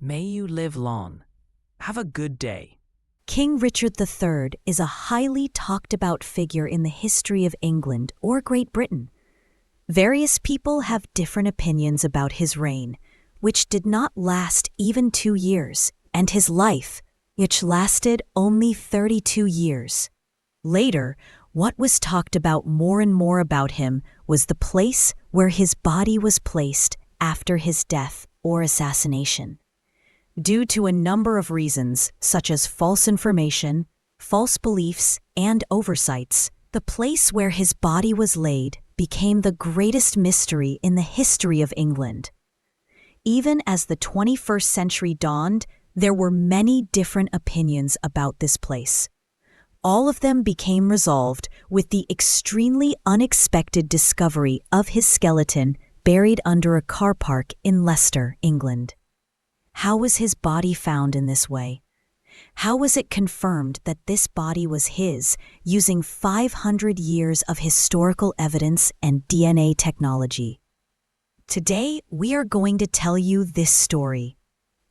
May you live long. Have a good day. King Richard III is a highly talked about figure in the history of England or Great Britain. Various people have different opinions about his reign, which did not last even 2 years, and his life, which lasted only 32 years. Later, what was talked about more and more about him was the place where his body was placed after his death or assassination. Due to a number of reasons, such as false information, false beliefs, and oversights, the place where his body was laid became the greatest mystery in the history of England. Even as the 21st century dawned, there were many different opinions about this place. All of them became resolved with the extremely unexpected discovery of his skeleton buried under a car park in Leicester, England. How was his body found in this way? How was it confirmed that this body was his using 500 years of historical evidence and DNA technology? Today, we are going to tell you this story.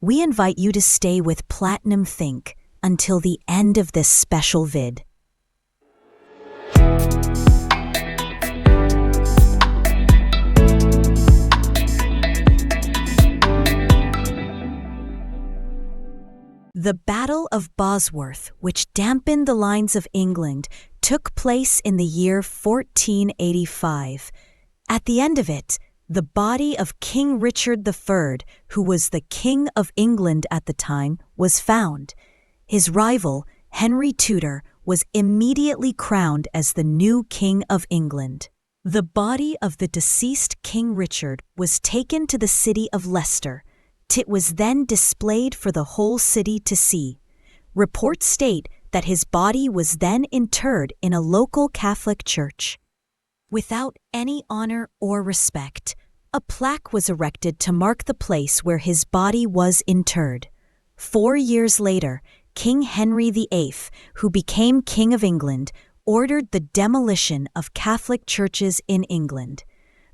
We invite you to stay with Platinum Think until the end of this special vid. The Battle of Bosworth, which dampened the lines of England, took place in the year 1485. At the end of it, the body of King Richard III, who was the King of England at the time, was found. His rival, Henry Tudor, was immediately crowned as the new King of England. The body of the deceased King Richard was taken to the city of Leicester. It was then displayed for the whole city to see. Reports state that his body was then interred in a local Catholic church. Without any honor or respect, a plaque was erected to mark the place where his body was interred. 4 years later, King Henry VIII, who became King of England, ordered the demolition of Catholic churches in England.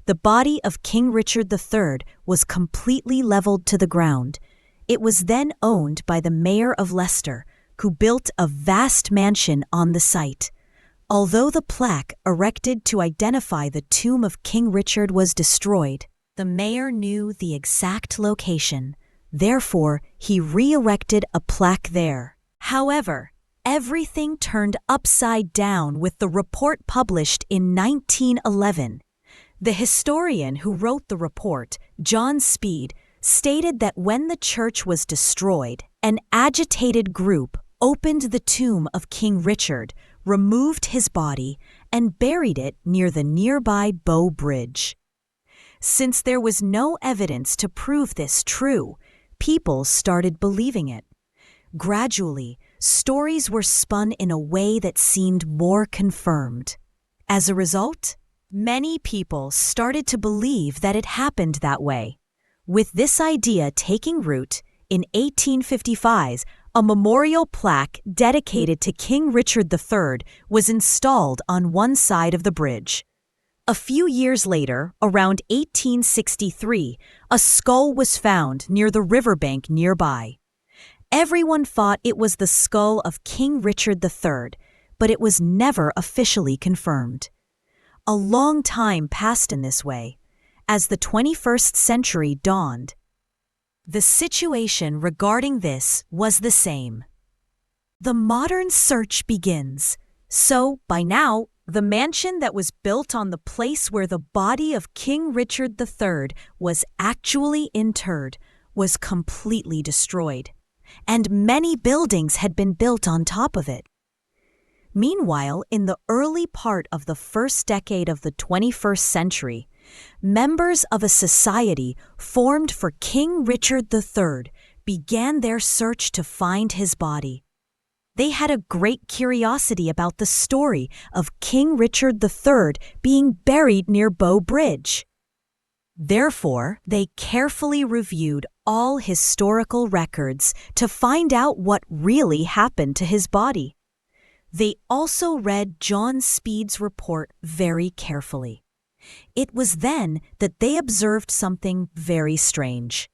The body of King Richard III was completely leveled to the ground. It was then owned by the mayor of Leicester, who built a vast mansion on the site. Although the plaque erected to identify the tomb of King Richard was destroyed, the mayor knew the exact location. Therefore, he re-erected a plaque there. However, everything turned upside down with the report published in 1911. The historian who wrote the report, John Speed, stated that when the church was destroyed, an agitated group opened the tomb of King Richard, removed his body, and buried it near the nearby Bow Bridge. Since there was no evidence to prove this true, people started believing it. Gradually, stories were spun in a way that seemed more confirmed. As a result, many people started to believe that it happened that way. With this idea taking root, in 1855, a memorial plaque dedicated to King Richard III was installed on one side of the bridge. A few years later, around 1863, a skull was found near the riverbank nearby. Everyone thought it was the skull of King Richard III, but it was never officially confirmed. A long time passed in this way. As the 21st century dawned, the situation regarding this was the same. The modern search begins. So, by now, the mansion that was built on the place where the body of King Richard III was actually interred was completely destroyed, and many buildings had been built on top of it. Meanwhile, in the early part of the first decade of the 21st century, members of a society formed for King Richard III began their search to find his body. They had a great curiosity about the story of King Richard III being buried near Bow Bridge. Therefore, they carefully reviewed all historical records to find out what really happened to his body. They also read John Speed's report very carefully. It was then that they observed something very strange.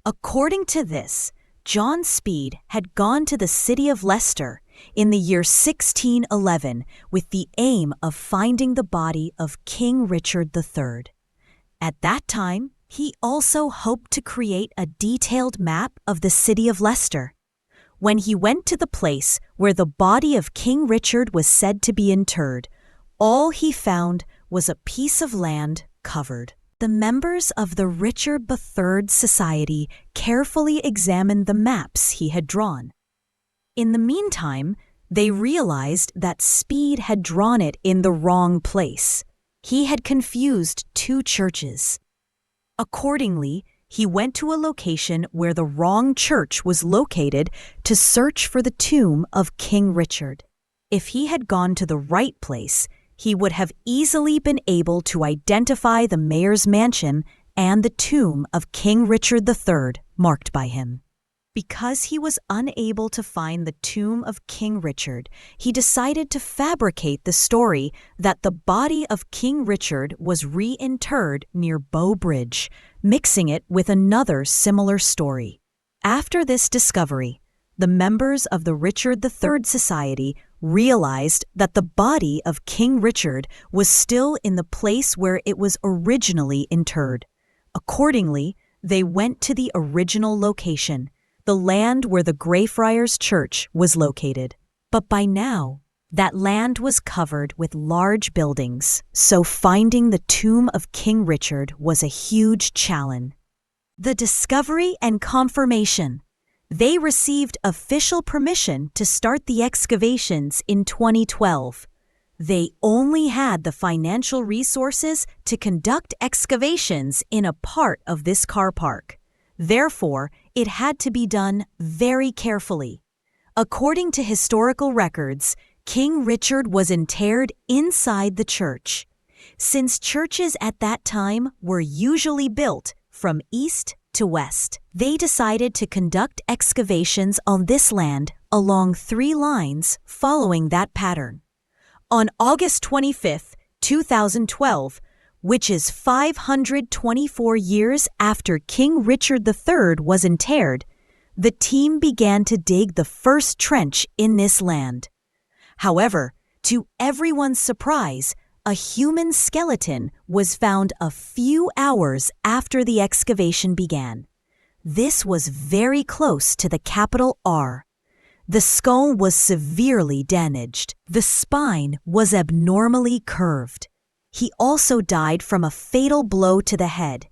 According to this, John Speed had gone to the city of Leicester in the year 1611 with the aim of finding the body of King Richard III. At that time, he also hoped to create a detailed map of the city of Leicester. When he went to the place where the body of King Richard was said to be interred, all he found was a piece of land covered. The members of the Richard III Society carefully examined the maps he had drawn. In the meantime, they realized that Speed had drawn it in the wrong place. He had confused two churches. Accordingly, he went to a location where the wrong church was located to search for the tomb of King Richard. If he had gone to the right place, he would have easily been able to identify the mayor's mansion and the tomb of King Richard III marked by him. Because he was unable to find the tomb of King Richard, he decided to fabricate the story that the body of King Richard was reinterred near Bow Bridge, mixing it with another similar story. After this discovery, the members of the Richard III Society realized that the body of King Richard was still in the place where it was originally interred. Accordingly, they went to the original location, the land where the Greyfriars Church was located. But by now, that land was covered with large buildings, so finding the tomb of King Richard was a huge challenge. The discovery and confirmation. They received official permission to start the excavations in 2012. They only had the financial resources to conduct excavations in a part of this car park. Therefore, it had to be done very carefully. According to historical records, King Richard was interred inside the church. Since churches at that time were usually built from east to west, they decided to conduct excavations on this land along 3 lines following that pattern. On August 25, 2012, which is 524 years after King Richard III was interred, the team began to dig the first trench in this land. However, to everyone's surprise, a human skeleton was found a few hours after the excavation began. This was very close to the capital R. The skull was severely damaged. The spine was abnormally curved. He also died from a fatal blow to the head.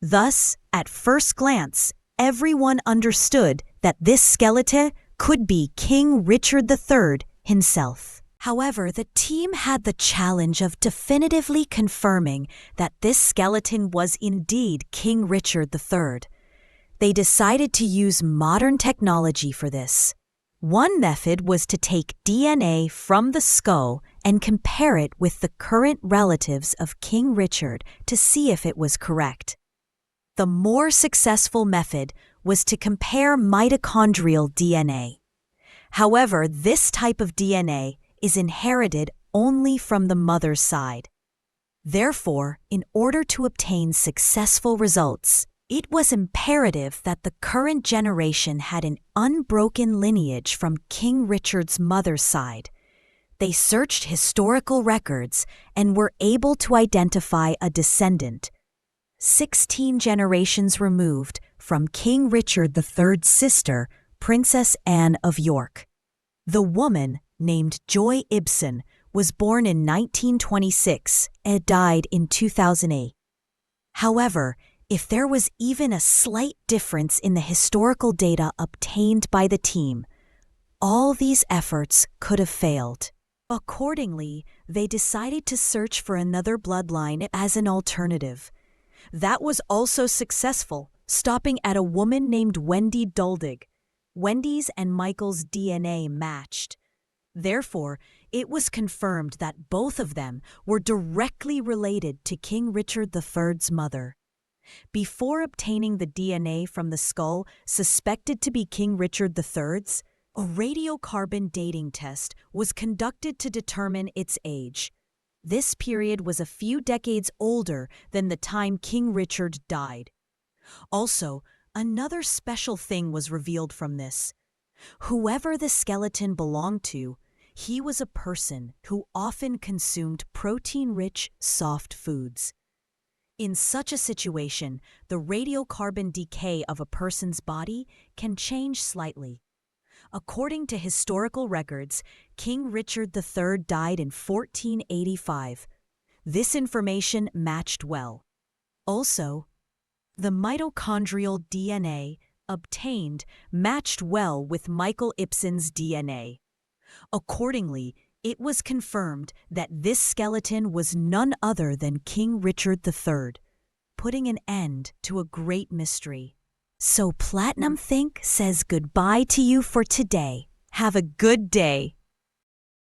Thus, at first glance, everyone understood that this skeleton could be King Richard III himself. However, the team had the challenge of definitively confirming that this skeleton was indeed King Richard III. They decided to use modern technology for this. One method was to take DNA from the skull and compare it with the current relatives of King Richard to see if it was correct. The more successful method was to compare mitochondrial DNA. However, this type of DNA is inherited only from the mother's side. Therefore, in order to obtain successful results, it was imperative that the current generation had an unbroken lineage from King Richard's mother's side. They searched historical records and were able to identify a descendant, 16 generations removed from King Richard III's sister, Princess Anne of York. The woman, named Joy Ibsen, was born in 1926 and died in 2008. However, if there was even a slight difference in the historical data obtained by the team, all these efforts could have failed. Accordingly, they decided to search for another bloodline as an alternative. That was also successful, stopping at a woman named Wendy Duldig. Wendy's and Michael's DNA matched. Therefore, it was confirmed that both of them were directly related to King Richard III's mother. Before obtaining the DNA from the skull suspected to be King Richard III's, a radiocarbon dating test was conducted to determine its age. This period was a few decades older than the time King Richard died. Also, Another special thing was revealed from this. Whoever the skeleton belonged to, he was a person who often consumed protein-rich, soft foods. In such a situation, the radiocarbon decay of a person's body can change slightly. According to historical records, King Richard III died in 1485. This information matched well. Also, the mitochondrial DNA obtained matched well with Michael Ibsen's DNA. Accordingly, it was confirmed that this skeleton was none other than King Richard III, putting an end to a great mystery. So Platinum Think says goodbye to you for today. Have a good day.